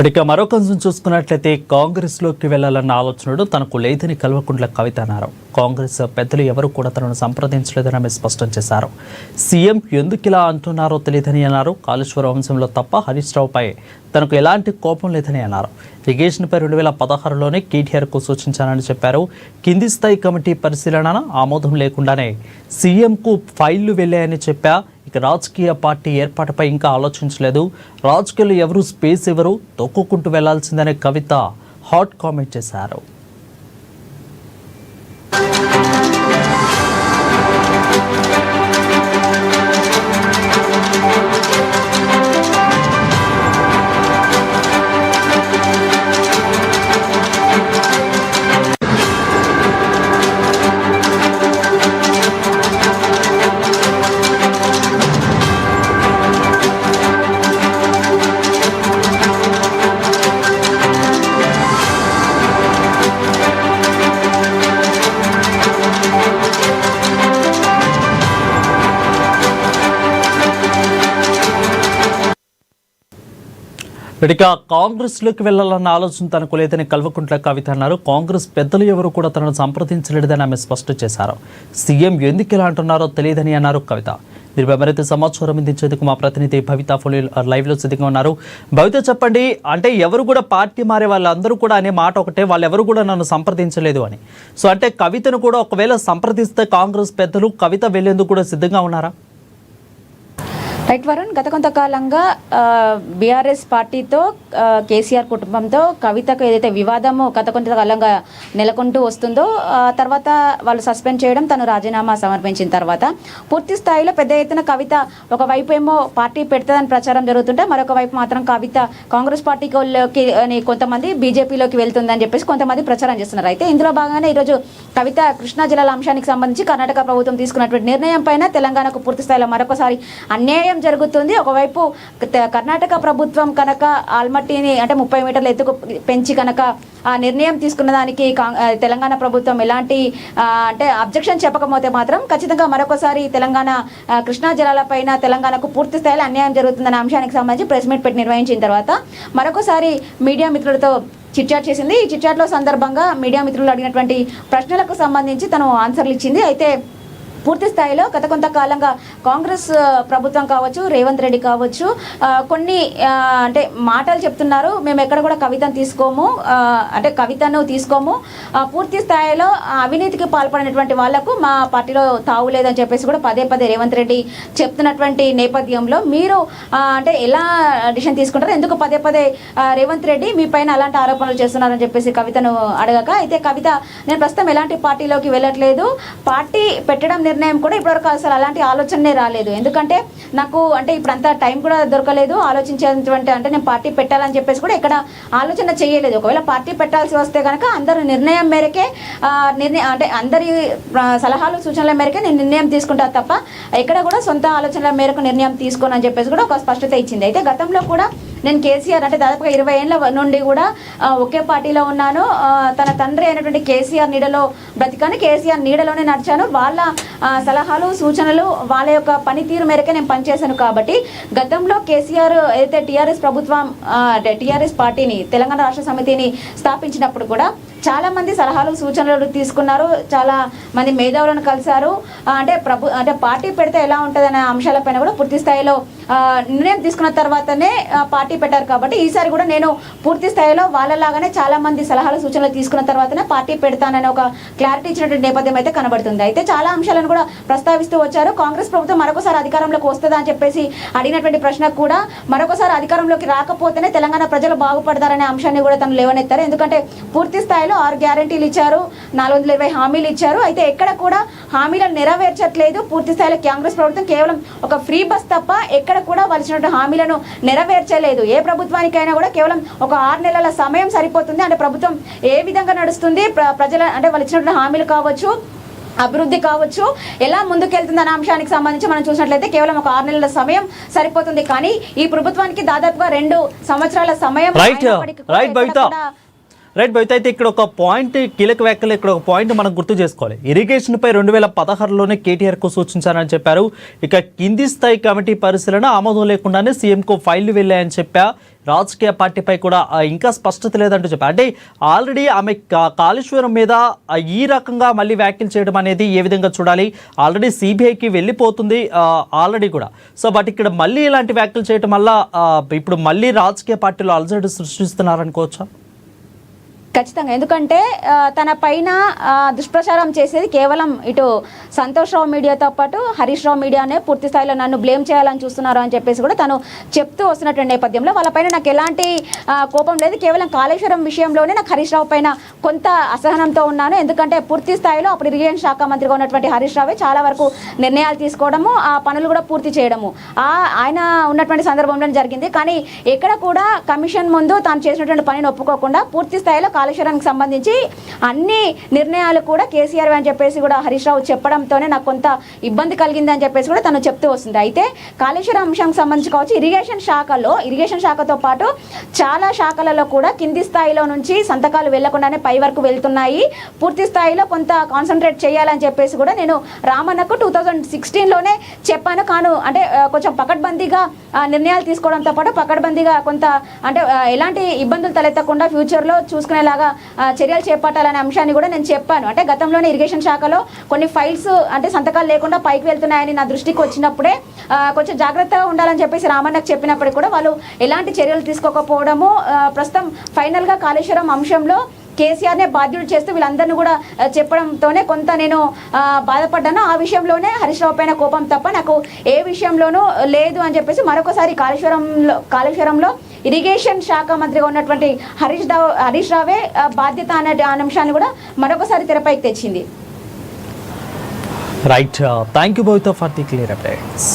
ఇక మరొక అంశం చూసుకున్నట్లయితే కాంగ్రెస్లోకి వెళ్లాలన్న ఆలోచనలు తనకు లేదని కల్వకుంట్ల కవిత అన్నారు. కాంగ్రెస్ పెద్దలు ఎవరు కూడా తనను సంప్రదించలేదని ఆమె స్పష్టం చేశారు. సీఎం ఎందుకు ఇలా అంటున్నారో తెలియదని అన్నారు. కాళేశ్వరం అంశంలో తప్ప హరీష్ రావుపై తనకు ఎలాంటి కోపం లేదని అన్నారు. ఇరిగేషన్పై 2016లోనే కేటీఆర్కు సూచించానని చెప్పారు. కింది స్థాయి కమిటీ పరిశీలన ఆమోదం లేకుండానే సీఎంకు ఫైళ్లు వెళ్లాయని చెప్పా. ఇక రాజకీయ పార్టీ ఏర్పాటుపై ఇంకా ఆలోచించలేదు. రాజకీయాలు ఎవరు స్పేస్ ఎవరు తొక్కుకుంటూ వెళ్లాల్సిందనే కవిత హాట్ కామెంట్ చేశారు. ఇక కాంగ్రెస్లోకి వెళ్లాలన్న ఆలోచన తనకు లేదని కల్వకుంట్ల కవిత అన్నారు. కాంగ్రెస్ పెద్దలు ఎవరు కూడా తనను సంప్రదించలేదని ఆమె స్పష్టం చేశారు. సీఎం ఎందుకు ఇలా అంటున్నారో తెలియదని అన్నారు కవిత. దీనిపై మరింత సమాచారం అందించేందుకు మా ప్రతినిధి భవిత లైవ్ లో సిద్ధంగా ఉన్నారు. భవిత, చెప్పండి, అంటే ఎవరు కూడా పార్టీ మారే వాళ్ళందరూ కూడా అనే మాట ఒకటే, వాళ్ళెవరు కూడా నన్ను సంప్రదించలేదు అని. సో అంటే కవితను కూడా ఒకవేళ సంప్రదిస్తే కాంగ్రెస్ పెద్దలు కవిత వెళ్లేందుకు కూడా సిద్ధంగా ఉన్నారా? రైట్ వరుణ్, గత కొంతకాలంగా బీఆర్ఎస్ పార్టీతో కేసీఆర్ కుటుంబంతో కవితకు ఏదైతే వివాదము గత కొంతకాలంగా నెలకొంటూ వస్తుందో తర్వాత వాళ్ళు సస్పెండ్ చేయడం, తను రాజీనామా సమర్పించిన తర్వాత పూర్తి స్థాయిలో పెద్ద ఎత్తున కవిత ఒకవైపు ఏమో పార్టీ పెడుతుందని ప్రచారం జరుగుతుంటే మరొక వైపు మాత్రం కవిత కాంగ్రెస్ పార్టీకి కొంతమంది బీజేపీలోకి వెళ్తుందని చెప్పేసి కొంతమంది ప్రచారం చేస్తున్నారు. అయితే ఇందులో భాగంగానే ఈరోజు కవిత కృష్ణా జిల్లాల అంశానికి సంబంధించి కర్ణాటక ప్రభుత్వం తీసుకున్నటువంటి నిర్ణయం పైన తెలంగాణకు పూర్తి స్థాయిలో మరొకసారి అన్యాయం జరుగుతుంది. ఒకవైపు కర్ణాటక ప్రభుత్వం కనుక ఆల్మట్టిని అంటే 30 మీటర్ల ఎత్తుకు పెంచి కనుక ఆ నిర్ణయం తీసుకున్న దానికి తెలంగాణ ప్రభుత్వం ఎలాంటి అంటే అబ్జెక్షన్ చెప్పకపోతే మాత్రం ఖచ్చితంగా మరొకసారి తెలంగాణ కృష్ణా జలాలపైన తెలంగాణకు పూర్తి స్థాయిలో అన్యాయం జరుగుతుందన్న అంశానికి సంబంధించి ప్రెస్ మీట్ పెట్టి నిర్వహించిన తర్వాత మరొకసారి మీడియా మిత్రులతో చిట్చాట్ చేసింది. ఈ చిట్చాట్లో సందర్భంగా మీడియా మిత్రులు అడిగినటువంటి ప్రశ్నలకు సంబంధించి తను ఆన్సర్లు ఇచ్చింది. అయితే పూర్తి స్థాయిలో గత కొంతకాలంగా కాంగ్రెస్ ప్రభుత్వం కావచ్చు, రేవంత్ రెడ్డి కావచ్చు, కొన్ని అంటే మాటలు చెప్తున్నారు. మేము ఎక్కడ కూడా కవితను తీసుకోము, పూర్తి స్థాయిలో అవినీతికి పాల్పడినటువంటి వాళ్లకు మా పార్టీలో తావు లేదని చెప్పేసి కూడా పదే రేవంత్ రెడ్డి చెప్తున్నటువంటి నేపథ్యంలో మీరు అంటే ఎలా డిసిషన్ తీసుకుంటారు, ఎందుకు పదే రేవంత్ రెడ్డి మీ పైన అలాంటి ఆరోపణలు చేస్తున్నారని చెప్పేసి కవితను అడగక, అయితే కవిత నేను ప్రస్తుతం ఎలాంటి పార్టీలోకి వెళ్ళట్లేదు, పార్టీ పెట్టడం నిర్ణయం కూడా ఇప్పటివరకు అసలు అలాంటి ఆలోచనే రాలేదు, ఎందుకంటే నాకు అంటే ఇప్పుడు అంత టైం కూడా దొరకలేదు ఆలోచించేటువంటి, అంటే నేను పార్టీ పెట్టాలని చెప్పేసి కూడా ఎక్కడ ఆలోచన చేయలేదు. ఒకవేళ పార్టీ పెట్టాల్సి వస్తే కనుక అందరూ నిర్ణయం మేరకే అంటే అందరి సలహాలు సూచనల మేరకే నేను నిర్ణయం తీసుకుంటా తప్ప ఎక్కడ కూడా సొంత ఆలోచనల మేరకు నిర్ణయం తీసుకోనని చెప్పేసి కూడా ఒక స్పష్టత ఇచ్చింది. అయితే గతంలో కూడా నేను కేసీఆర్ అంటే దాదాపుగా 20 ఏళ్ల నుండి కూడా ఒకే పార్టీలో ఉన్నాను, తన తండ్రి అయినటువంటి కేసీఆర్ నీడలో బ్రతికాను, కేసీఆర్ నీడలోనే నడిచాను, వాళ్ళ సలహాలు సూచనలు వాళ్ళ యొక్క పనితీరు మేరకే నేను పనిచేశాను. కాబట్టి గతంలో కేసీఆర్ అయితే టీఆర్ఎస్ పార్టీని తెలంగాణ రాష్ట్ర సమితిని స్థాపించినప్పుడు కూడా చాలా మంది సలహాలు సూచనలు తీసుకున్నారు, చాలా మంది మేధావులను కలిశారు. అంటే పార్టీ పెడితే ఎలా ఉంటుందనే అంశాలపైన కూడా పూర్తి స్థాయిలో నిర్ణయం తీసుకున్న తర్వాతనే పార్టీ పెట్టారు. కాబట్టి ఈసారి కూడా నేను పూర్తి స్థాయిలో వాళ్ళలాగానే చాలా మంది సలహాలు సూచనలు తీసుకున్న తర్వాతనే పార్టీ పెడతానని ఒక క్లారిటీ ఇచ్చినటువంటి నేపథ్యం అయితే కనబడుతుంది. అయితే చాలా అంశాలను కూడా ప్రస్తావిస్తూ వచ్చారు. కాంగ్రెస్ ప్రభుత్వం మరొకసారి అధికారంలోకి వస్తుందా అని చెప్పేసి అడిగినటువంటి ప్రశ్నకు కూడా మరొకసారి అధికారంలోకి రాకపోతేనే తెలంగాణ ప్రజలు బాగుపడతారనే అంశాన్ని కూడా తను లేవనెత్తారు. ఎందుకంటే పూర్తి స్థాయిలో 6 గ్యారంటీలు ఇచ్చారు, 420 హామీలు ఇచ్చారు, అయితే ఎక్కడ కూడా హామీలను నెరవేర్చట్లేదు. పూర్తి స్థాయిలో కాంగ్రెస్ ప్రభుత్వం కేవలం ఒక ఫ్రీ బస్ తప్ప ఎక్కడ కూడా వచ్చినటువంటి హామీలను నెరవేర్చలేదు. ఏ ప్రభుత్వానికైనా కూడా కేవలం ఒక 6 నెలల సమయం సరిపోతుంది. అంటే ప్రభుత్వం ఏ విధంగా నడుస్తుంది, ప్రజల అంటే వాళ్ళు ఇచ్చినటువంటి హామీలు కావచ్చు, అభివృద్ధి కావచ్చు, ఎలా ముందుకెళ్తుందన్న అంశానికి సంబంధించి మనం చూసినట్లయితే కేవలం ఒక 6 నెలల సమయం సరిపోతుంది. కానీ ఈ ప్రభుత్వానికి దాదాపుగా 2 సంవత్సరాల సమయం రైట్ భవిత, అయితే ఇక్కడ ఒక పాయింట్ కీలక వ్యాఖ్యలు, ఇక్కడ ఒక పాయింట్ మనం గుర్తు చేసుకోవాలి. ఇరిగేషన్పై 2016లోనే కేటీఆర్కు సూచించారని చెప్పారు. ఇక కింది స్థాయి కమిటీ పరిశీలన ఆమోదం లేకుండానే సీఎంకు ఫైళ్లు వెళ్ళాయని చెప్పా. రాజకీయ పార్టీపై కూడా ఇంకా స్పష్టత లేదంటూ చెప్పారు. అంటే ఆల్రెడీ ఆమె కాళేశ్వరం మీద ఈ రకంగా మళ్ళీ వ్యాఖ్యలు చేయడం అనేది ఏ విధంగా చూడాలి? ఆల్రెడీ సిబిఐకి వెళ్ళిపోతుంది ఆల్రెడీ కూడా. సో బట్ ఇక్కడ మళ్ళీ ఇలాంటి వ్యాఖ్యలు చేయడం వల్ల ఇప్పుడు మళ్ళీ రాజకీయ పార్టీలు అలజడి సృష్టిస్తున్నారనుకోవచ్చా? ఖచ్చితంగా. ఎందుకంటే తన పైన దుష్ప్రచారం చేసేది కేవలం ఇటు సంతోష్ రావు మీడియాతో పాటు హరీష్ రావు మీడియానే పూర్తి స్థాయిలో నన్ను బ్లేమ్ చేయాలని చూస్తున్నారు అని చెప్పేసి కూడా తను చెప్తూ వస్తున్నటువంటి నేపథ్యంలో వాళ్ళపైన నాకు ఎలాంటి కోపం లేదు. కేవలం కాళేశ్వరం విషయంలోనే నాకు హరీష్ రావు పైన కొంత అసహనంతో ఉన్నాను. ఎందుకంటే పూర్తి స్థాయిలో అప్పుడు ఇరిగేషన్ శాఖ మంత్రిగా ఉన్నటువంటి హరీష్ రావే చాలా వరకు నిర్ణయాలు తీసుకోవడము, ఆ పనులు కూడా పూర్తి చేయడము ఆయన ఉన్నటువంటి సందర్భంలో జరిగింది. కానీ ఎక్కడ కూడా కమిషన్ ముందు తాను చేసినటువంటి పనిని ఒప్పుకోకుండా పూర్తి స్థాయిలో కాళేశ్వరానికి సంబంధించి అన్ని నిర్ణయాలు కూడా కేసీఆర్ అని చెప్పేసి కూడా హరీష్ రావు చెప్పడంతోనే నాకు కొంత ఇబ్బంది కలిగింది అని చెప్పేసి కూడా తను చెప్తూ వస్తుంది. అయితే కాళేశ్వరం అంశానికి సంబంధించి కావచ్చు, ఇరిగేషన్ శాఖతో పాటు చాలా శాఖలలో కూడా కింది స్థాయిలో నుంచి సంతకాలు వెళ్లకుండానే పై వరకు వెళ్తున్నాయి. పూర్తి స్థాయిలో కొంత కాన్సన్ట్రేట్ చేయాలని చెప్పేసి కూడా నేను రామన్నకు 2016లోనే చెప్పాను. అంటే కొంచెం పకడ్బందీగా నిర్ణయాలు తీసుకోవడంతో పాటు పకడ్బందీగా కొంత అంటే ఎలాంటి ఇబ్బందులు తలెత్తకుండా ఫ్యూచర్లో చూసుకునేలాగా చర్యలు చేపట్టాలనే అంశాన్ని కూడా నేను చెప్పాను. అంటే గతంలోనే ఇరిగేషన్ శాఖలో కొన్ని ఫైల్స్ అంటే సంతకాలు లేకుండా పైకి వెళ్తున్నాయని నా దృష్టికి వచ్చినప్పుడే కొంచెం జాగ్రత్తగా ఉండాలని చెప్పేసి రామన్నకు చెప్పినప్పటికీ కూడా వాళ్ళు ఎలాంటి చర్యలు తీసుకోకపోవడము, ప్రస్తుతం ఫైనల్గా కాళేశ్వరం అంశంలో కేసీఆర్నే బాధ్యులు చేస్తూ వీళ్ళందరినీ కూడా చెప్పడంతోనే కొంత నేను బాధపడ్డాను. ఆ విషయంలోనే హరీష్ రావు పైన కోపం తప్ప నాకు ఏ విషయంలోనూ లేదు అని చెప్పేసి మరొకసారి కాళేశ్వరంలో ఇరిగేషన్ శాఖ మంత్రిగా ఉన్నటువంటి హరీష్ రావే బాధ్యత అనే అంశాన్ని కూడా మరొకసారి తెరపైకి తెచ్చింది. Right, thank you both for the clear updates.